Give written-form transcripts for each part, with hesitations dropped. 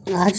आज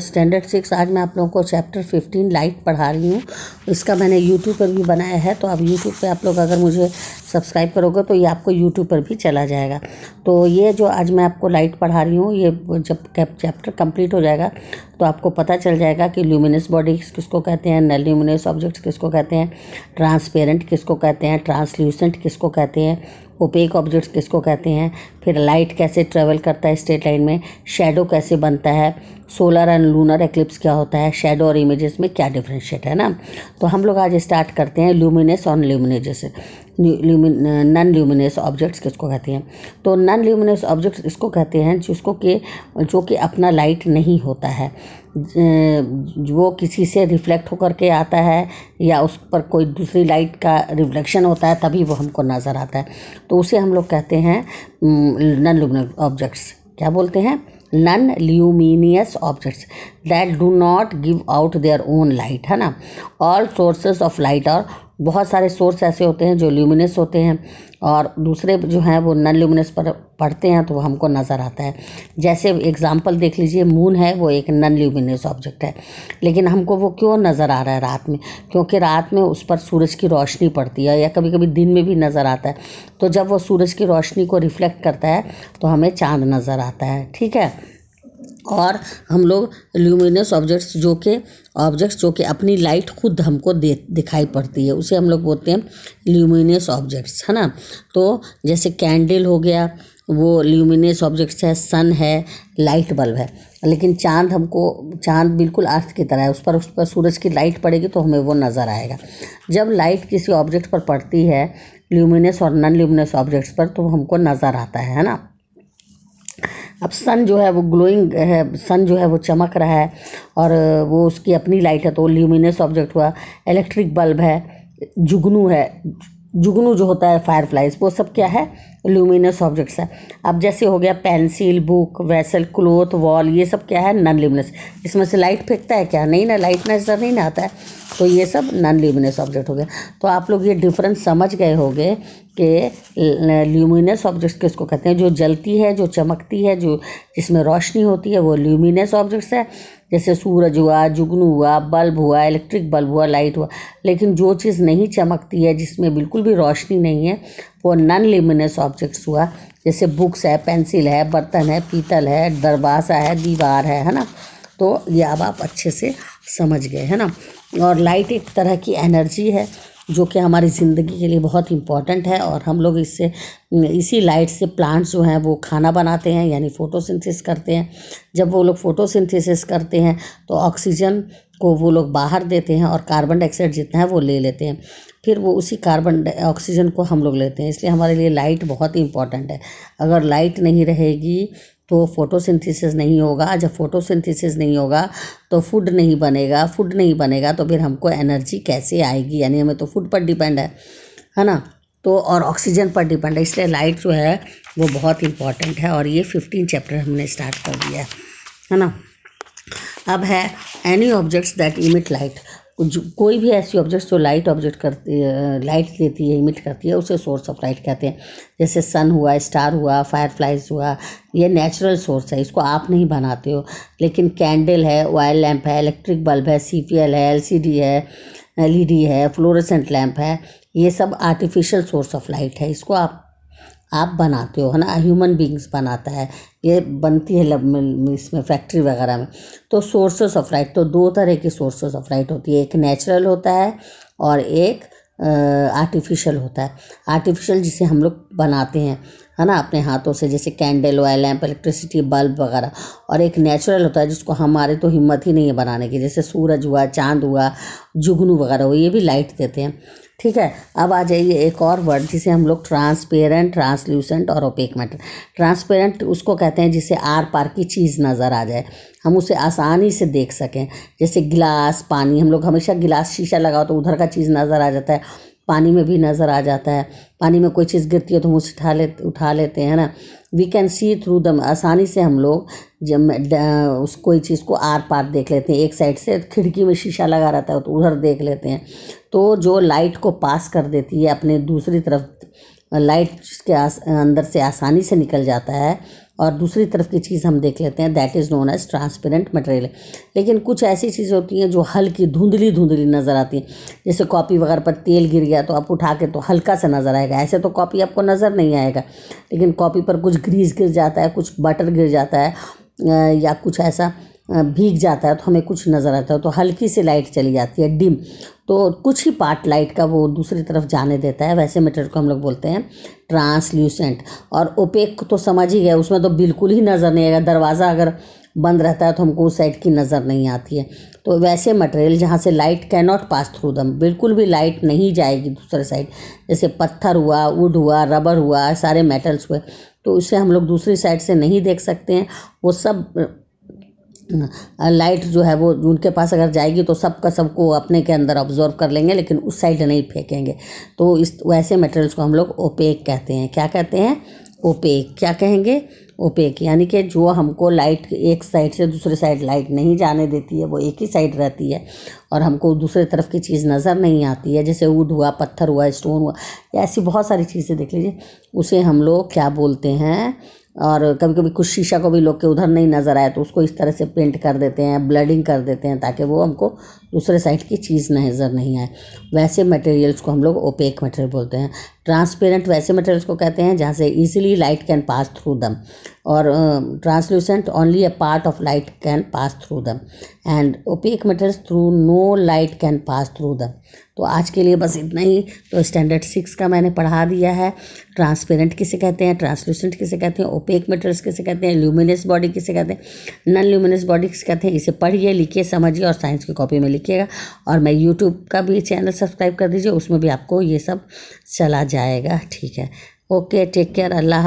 स्टैंडर्ड 6 आज मैं आप लोगों को चैप्टर 15 लाइट पढ़ा रही हूँ। इसका मैंने यूट्यूब पर भी बनाया है, तो अब यूट्यूब पे आप लोग अगर मुझे सब्सक्राइब करोगे तो ये आपको यूट्यूब पर भी चला जाएगा। तो ये जो आज मैं आपको लाइट पढ़ा रही हूँ, ये जब चैप्टर कंप्लीट हो जाएगा तो आपको पता चल जाएगा कि ल्यूमिनस बॉडी किसको कहते हैं, नॉन ल्यूमिनस ऑब्जेक्ट्स किसको कहते हैं, ट्रांसपेरेंट किसको कहते हैं, ट्रांसल्यूसेंट किसको कहते हैं, ओपेक ऑब्जेक्ट्स किसको कहते हैं, फिर लाइट कैसे ट्रेवल करता है स्ट्रेट लाइन में, शैडो कैसे बनता है, सोलर एंड लूनर एक्लिप्स क्या होता है, शैडो और इमेजेस में क्या डिफरेंशिएट है ना। तो हम लोग आज स्टार्ट करते हैं ल्यूमिनस और ल्यूमिनेजेस। नॉन ल्यूमिनस ऑब्जेक्ट्स किसको कहते हैं? तो नॉन ल्यूमिनस ऑब्जेक्ट्स इसको कहते हैं जो कि अपना लाइट नहीं होता है, वो किसी से रिफ्लेक्ट होकर के आता है या उस पर कोई दूसरी लाइट का रिफ्लेक्शन होता है तभी वो हमको नज़र आता है, तो उसे हम लोग कहते हैं नॉन ल्यूमिनस ऑब्जेक्ट्स। क्या बोलते हैं? Non luminous objects that do not give out their own light, है ना। ऑल सोर्सेस ऑफ लाइट, और बहुत सारे सोर्स ऐसे होते हैं जो ल्यूमिनस होते हैं और दूसरे जो हैं वो नॉन ल्यूमिनस पर पढ़ते हैं तो वो हमको नज़र आता है। जैसे एग्जांपल देख लीजिए, मून है, वो एक नॉन ल्यूमिनस ऑब्जेक्ट है, लेकिन हमको वो क्यों नज़र आ रहा है रात में? क्योंकि रात में उस पर सूरज की रोशनी पड़ती है, या कभी कभी दिन में भी नज़र आता है। तो जब वो सूरज की रोशनी को रिफ्लेक्ट करता है तो हमें चाँद नज़र आता है, ठीक है। और हम लोग ल्यूमिनस ऑब्जेक्ट्स जो कि अपनी लाइट खुद हमको दिखाई पड़ती है, उसे हम लोग बोलते हैं ल्यूमिनस ऑब्जेक्ट्स, है ना। तो जैसे कैंडल हो गया, वो ल्यूमिनस ऑब्जेक्ट्स है, सन है, लाइट बल्ब है। लेकिन चाँद बिल्कुल अर्थ की तरह है, उस पर सूरज की लाइट पड़ेगी तो हमें वो नज़र आएगा। जब लाइट किसी ऑब्जेक्ट पर पड़ती है, ल्यूमिनस और नॉन ल्यूमिनस ऑब्जेक्ट्स पर, तो हमको नज़र आता है ना। अब सन जो है वो ग्लोइंग है, सन जो है वो चमक रहा है और वो उसकी अपनी लाइट है, तो ल्यूमिनस ऑब्जेक्ट हुआ। इलेक्ट्रिक बल्ब है, जुगनू जो होता है, फायरफ्लाइज, वो सब क्या है? ल्यूमिनस ऑब्जेक्ट्स है। अब जैसे हो गया pencil, book, vessel, cloth, wall, ये सब क्या है? Non luminous. इसमें से लाइट फेंकता है क्या? नहीं ना, लाइट नजर नहीं ना आता है, तो ये सब नॉन ल्यूमिनस ऑब्जेक्ट हो गया। तो आप लोग ये डिफरेंस समझ गए होंगे कि ल्यूमिनस ऑब्जेक्ट्स किसको कहते हैं? जो जलती है, जो चमकती है, जिसमें रोशनी होती है, वो ल्यूमिनस ऑब्जेक्ट्स है। जैसे सूरज हुआ, जुगनू हुआ, बल्ब हुआ, इलेक्ट्रिक बल्ब हुआ, लाइट हुआ। लेकिन जो चीज़ नहीं चमकती है, जिसमें बिल्कुल भी रोशनी नहीं है, वो नॉन ल्यूमिनस ऑब्जेक्ट्स हुआ। जैसे बुक्स है, पेंसिल है, बर्तन है, पीतल है, दरवाज़ा है, दीवार है ना। तो ये अब आप अच्छे से समझ गए, है ना। और लाइट एक तरह की एनर्जी है जो कि हमारी ज़िंदगी के लिए बहुत इम्पॉर्टेंट है, और हम लोग इसी लाइट से प्लांट्स जो हैं वो खाना बनाते हैं, यानी फोटोसिंथेसिस करते हैं। जब वो लोग फोटोसिंथेसिस करते हैं तो ऑक्सीजन को वो लोग बाहर देते हैं और कार्बन डाइऑक्साइड जितना है वो ले लेते हैं, फिर वो उसी ऑक्सीजन को हम लोग लेते हैं। इसलिए हमारे लिए लाइट बहुत ही इम्पॉर्टेंट है। अगर लाइट नहीं रहेगी तो फोटोसिंथेसिस नहीं होगा, जब फोटोसिंथेसिस नहीं होगा तो फूड नहीं बनेगा तो फिर हमको एनर्जी कैसे आएगी? यानी हमें तो फूड पर डिपेंड है ना, तो और ऑक्सीजन पर डिपेंड है। इसलिए लाइट जो है वो बहुत इंपॉर्टेंट है, और ये 15 चैप्टर हमने स्टार्ट कर दिया है ना। अब है any objects that emit light. कोई भी ऐसी ऑब्जेक्ट्स जो लाइट देती है, इमिट करती है, उसे सोर्स ऑफ लाइट कहते हैं। जैसे सन हुआ, स्टार हुआ, फायरफ्लाइज हुआ, ये नेचुरल सोर्स है, इसको आप नहीं बनाते हो। लेकिन कैंडल है, ऑयल लैंप है, इलेक्ट्रिक बल्ब है, CPL है, LCD है, LED है, फ्लोरेसेंट लैंप है, ये सब आर्टिफिशियल सोर्स ऑफ लाइट है। इसको आप बनाते हो, है ना। ह्यूमन बींग्स बनाता है, ये बनती है इसमें फैक्ट्री वगैरह में। तो सोर्सेस ऑफ लाइट, तो 2 तरह की सोर्सेस ऑफ लाइट होती है, एक नेचुरल होता है और एक आर्टिफिशियल होता है। आर्टिफिशियल जिसे हम लोग बनाते हैं, है ना, अपने हाथों से, जैसे candle, oil lamp, electricity, bulb वगैरह। और एक नेचुरल होता है जिसको हमारे तो हिम्मत ही नहीं है बनाने की, जैसे सूरज हुआ, चांद हुआ, जुगनू वगैरह हुआ, ये भी लाइट देते हैं, ठीक है। अब आ जाइए एक और वर्ड जिसे हम लोग ट्रांसपेरेंट, ट्रांसल्यूसेंट और ओपेक मैटर। ट्रांसपेरेंट उसको कहते हैं जिसे आर पार की चीज़ नज़र आ जाए, हम उसे आसानी से देख सकें। जैसे गिलास, पानी, हम लोग हमेशा गिलास, शीशा लगाओ तो उधर का चीज़ नज़र आ जाता है, पानी में भी नज़र आ जाता है। पानी में कोई चीज़ गिरती है तो हम उसे उठा लेते हैं ना। वी कैन सी थ्रू दम, आसानी से हम लोग जब कोई चीज़ को आर पार देख लेते हैं। एक साइड से खिड़की में शीशा लगा रहता है तो उधर देख लेते हैं। तो जो लाइट को पास कर देती है अपने दूसरी तरफ, लाइट के अंदर से आसानी से निकल जाता है, और दूसरी तरफ की चीज़ हम देख लेते हैं, that is known as transparent material. लेकिन कुछ ऐसी चीज़ें होती हैं जो हल्की धुंधली धुंधली नज़र आती हैं, जैसे कॉपी वगैरह पर तेल गिर गया तो आप उठा के तो हल्का सा नज़र आएगा, ऐसे तो कॉपी आपको नज़र नहीं आएगा। लेकिन कॉपी पर कुछ ग्रीस गिर जाता है, कुछ बटर गिर जाता है या कुछ ऐसा भीग जाता है तो हमें कुछ नज़र आता है, तो हल्की सी लाइट चली जाती है, डिम, तो कुछ ही पार्ट लाइट का वो दूसरी तरफ जाने देता है। वैसे मटेरियल को हम लोग बोलते हैं ट्रांसल्यूसेंट। और ओपेक तो समझ ही गए, उसमें तो बिल्कुल ही नज़र नहीं आएगा, दरवाज़ा अगर बंद रहता है तो हमको उस साइड की नज़र नहीं आती है। तो वैसे मटेरियल जहाँ से light can not pass through दम, बिल्कुल भी लाइट नहीं जाएगी दूसरे साइड, जैसे पत्थर हुआ, वुड हुआ, रबर हुआ, सारे मेटल्स हुए, तो उसे हम लोग दूसरी साइड से नहीं देख सकते हैं। वो सब लाइट जो है वो उनके पास अगर जाएगी तो सबका सबको अपने के अंदर ऑब्जर्व कर लेंगे, लेकिन उस साइड नहीं फेंकेंगे। तो इस वैसे मटेरियल्स को हम लोग ओपेक कहते हैं। क्या कहते हैं? ओपेक। क्या कहेंगे? ओपेक। यानी कि जो हमको लाइट एक साइड से दूसरे साइड लाइट नहीं जाने देती है, वो एक ही साइड रहती है और हमको दूसरे तरफ की चीज़ नज़र नहीं आती है, जैसे वुड हुआ, पत्थर हुआ, स्टोन हुआ, या ऐसी बहुत सारी चीज़ें देख लीजिए, उसे हम लोग क्या बोलते हैं। और कभी कभी कुछ शीशा को भी लोग के उधर नहीं नज़र आए तो उसको इस तरह से पेंट कर देते हैं, ब्लडिंग कर देते हैं, ताकि वो हमको दूसरे साइड की चीज़ नज़र नहीं आए। वैसे मटेरियल्स को हम लोग ओपेक मटेरियल बोलते हैं। ट्रांसपेरेंट वैसे मटेरियल्स को कहते हैं जहाँ से easily light can pass through them, और translucent only a part of light can pass through them, and opaque materials through no light can pass through them. तो आज के लिए बस इतना ही। तो स्टैंडर्ड 6 का मैंने पढ़ा दिया है। ट्रांसपेरेंट किसे कहते हैं, ट्रांसलूसेंट किसे कहते हैं, ओपेक मटेरियल्स किसे कहते हैं, ल्यूमिनस बॉडी किसे कहते हैं, नॉन ल्यूमिनस बॉडी किसे कहते हैं। इसे पढ़िए, लिखिए, समझिए और साइंस की कॉपी में लिखिएगा। और मैं यूट्यूब का भी चैनल सब्सक्राइब कर दीजिए, उसमें भी आपको ये सब चला जाएगा। ठीक है, ओके, टेक केयर, अल्लाह।